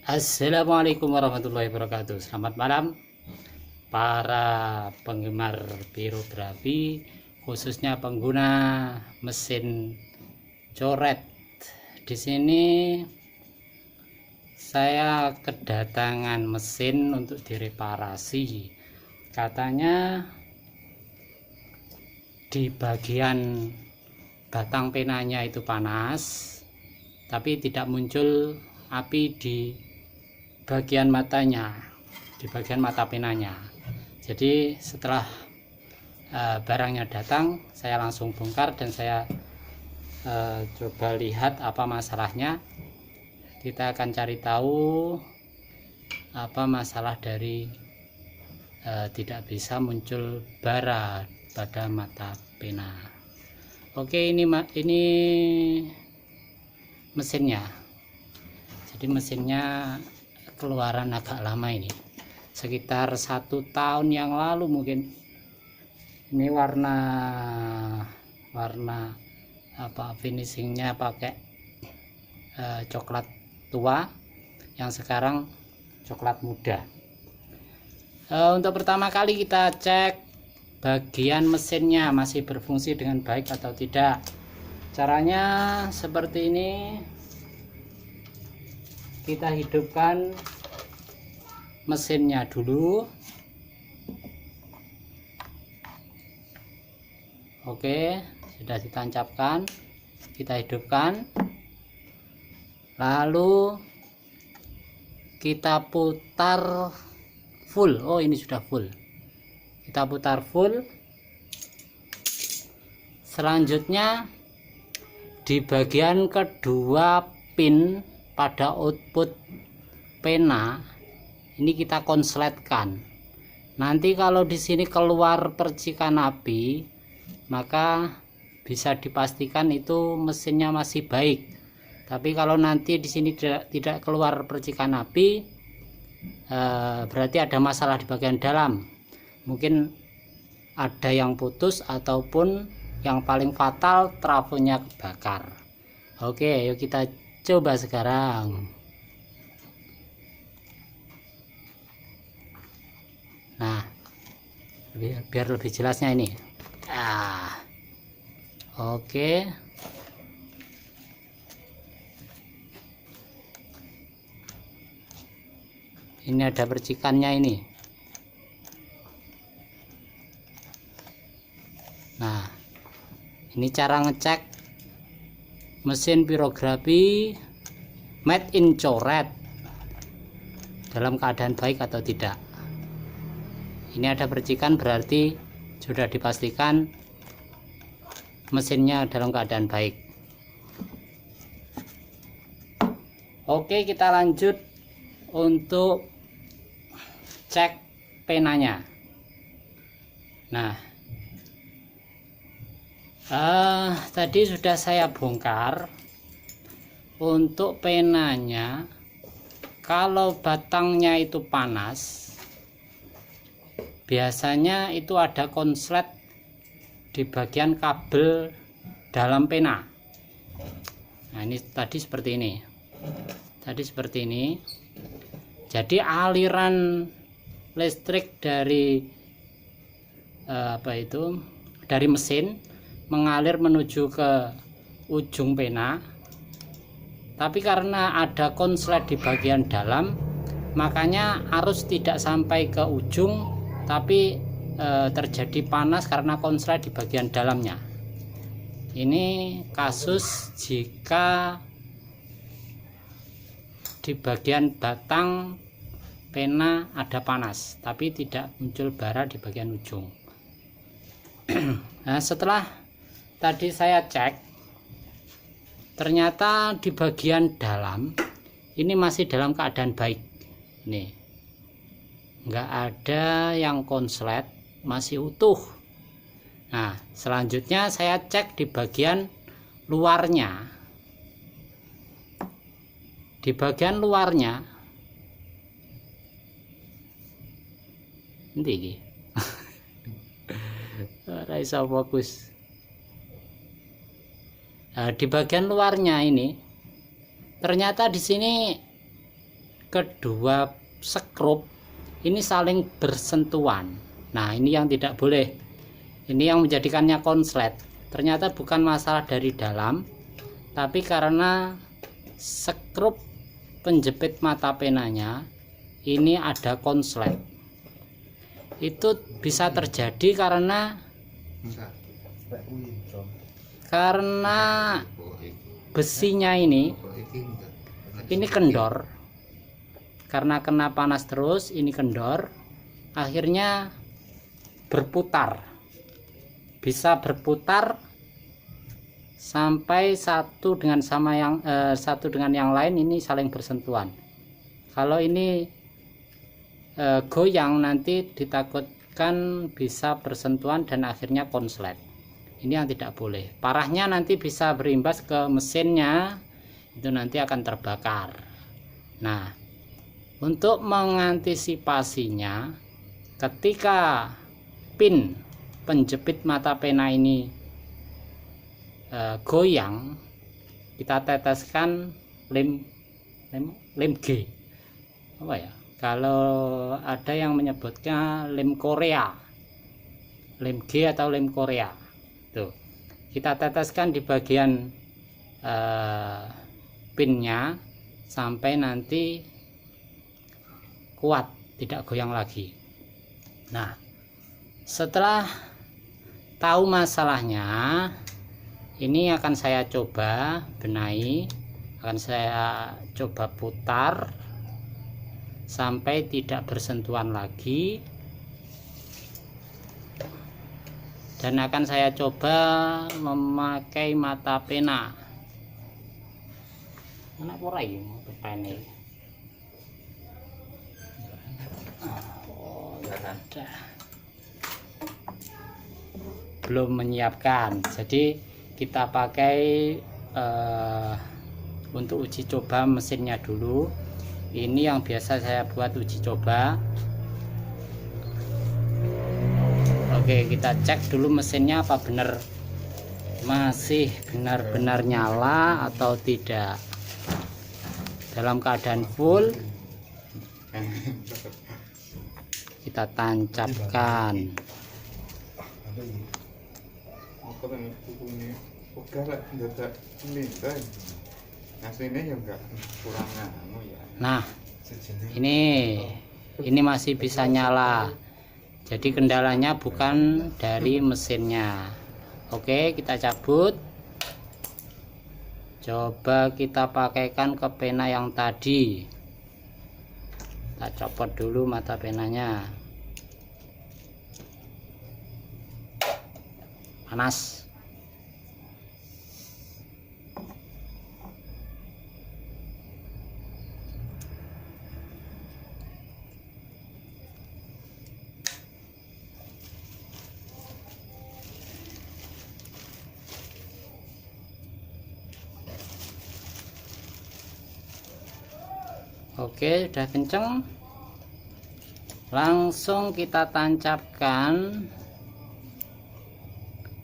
Assalamualaikum warahmatullahi wabarakatuh. Selamat malam para penggemar pirografi, khususnya pengguna mesin coret. Di sini saya kedatangan mesin untuk direparasi. Katanya di bagian batang penanya itu panas, tapi tidak muncul api di bagian matanya, di bagian mata penanya. Jadi setelah barangnya datang, saya langsung bongkar dan saya coba lihat apa masalahnya. Kita akan cari tahu apa masalah dari tidak bisa muncul bara pada mata pena. Oke, ini mesinnya. Jadi mesinnya keluaran agak lama, ini sekitar 1 tahun yang lalu mungkin. Ini warna apa, finishingnya pakai coklat tua, yang sekarang coklat muda. Untuk pertama kali kita cek bagian mesinnya masih berfungsi dengan baik atau tidak. Caranya seperti ini. Kita hidupkan mesinnya dulu. Oke, sudah ditancapkan. Kita hidupkan. Lalu kita putar full. Oh, ini sudah full. Kita putar full. Selanjutnya di bagian kedua pin pada output pena ini kita konsletkan. Nanti kalau di sini keluar percikan api, maka bisa dipastikan itu mesinnya masih baik. Tapi kalau nanti di sini tidak keluar percikan api, berarti ada masalah di bagian dalam. Mungkin ada yang putus ataupun yang paling fatal, trafonya kebakar. Oke, yuk kita coba sekarang. Nah, biar lebih jelasnya ini. Oke. Ini ada percikannya ini. Nah, ini cara ngecek mesin pirografi made in coret dalam keadaan baik atau tidak. Ini ada percikan, berarti sudah dipastikan mesinnya dalam keadaan baik. Oke, kita lanjut untuk cek penanya. Nah, tadi sudah saya bongkar. Untuk penanya, kalau batangnya itu panas, biasanya itu ada konslet di bagian kabel dalam pena. Nah, ini tadi seperti ini. Jadi aliran listrik dari dari mesin mengalir menuju ke ujung pena, tapi karena ada konslet di bagian dalam, makanya arus tidak sampai ke ujung, tapi terjadi panas karena konslet di bagian dalamnya. Ini kasus jika di bagian batang pena ada panas tapi tidak muncul bara di bagian ujung. Nah, setelah tadi saya cek, ternyata di bagian dalam ini masih dalam keadaan baik. Nih, nggak ada yang konslet, masih utuh. Nah, selanjutnya saya cek di bagian luarnya. Di bagian luarnya ini Raisa fokus. Di bagian luarnya ini ternyata di sini kedua skrup ini saling bersentuhan. Nah, ini yang tidak boleh. Ini yang menjadikannya konslet. Ternyata bukan masalah dari dalam, tapi karena skrup penjepit mata penanya ini ada konslet. Itu bisa terjadi karena besinya ini kendor. Karena kena panas terus, ini kendor, akhirnya berputar. Bisa berputar sampai satu dengan yang lain ini saling bersentuhan. Kalau ini goyang, nanti ditakutkan bisa bersentuhan dan akhirnya konslet. Ini yang tidak boleh. Parahnya nanti bisa berimbas ke mesinnya, itu nanti akan terbakar. Nah, untuk mengantisipasinya, ketika pin penjepit mata pena ini goyang, kita teteskan lem G. Apa ya? Kalau ada yang menyebutnya lem Korea, lem G atau lem Korea. Tuh, kita teteskan di bagian pinnya sampai nanti kuat, tidak goyang lagi. Nah, setelah tahu masalahnya, ini akan saya coba benahi, akan saya coba putar sampai tidak bersentuhan lagi, dan akan saya coba memakai mata pena. Mana porai pena? Oh, ada. Belum menyiapkan, jadi kita pakai untuk uji coba mesinnya dulu. Ini yang biasa saya buat uji coba. Oke, kita cek dulu mesinnya apa benar masih benar-benar nyala atau tidak. Dalam keadaan full, kita tancapkan. Nah, ini masih bisa nyala. Jadi kendalanya bukan dari mesinnya. Oke, kita cabut. Coba kita pakaikan ke pena yang tadi. Kita copot dulu mata penanya. Panas. Oke, udah kenceng. Langsung kita tancapkan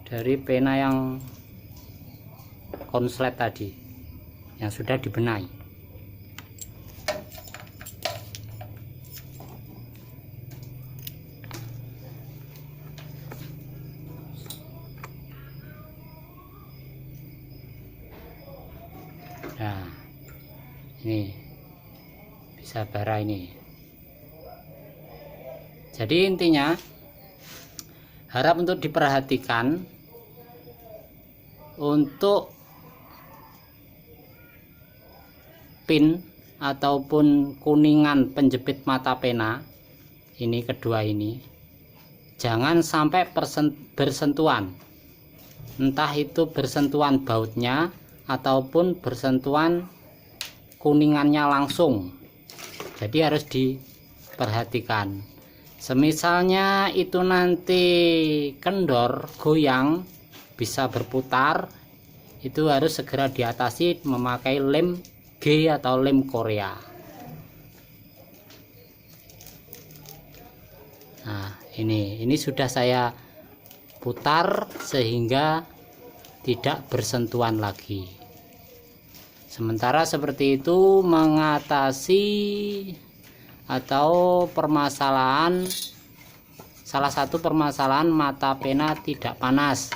dari pena yang konslet tadi, yang sudah dibenahi. Nah, ini bisa bara ini. Jadi intinya harap untuk diperhatikan untuk pin ataupun kuningan penjepit mata pena ini, kedua ini jangan sampai bersentuhan, entah itu bersentuhan bautnya ataupun bersentuhan kuningannya langsung. Jadi harus diperhatikan. Semisalnya itu nanti kendor, goyang, bisa berputar, itu harus segera diatasi memakai lem G atau lem Korea. Nah, ini sudah saya putar sehingga tidak bersentuhan lagi. Sementara seperti itu mengatasi atau permasalahan, salah satu permasalahan mata pena tidak panas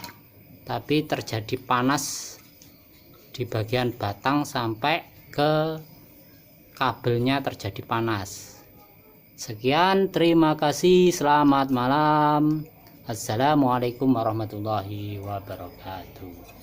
tapi terjadi panas di bagian batang sampai ke kabelnya terjadi panas. Sekian, terima kasih, selamat malam. Assalamualaikum warahmatullahi wabarakatuh.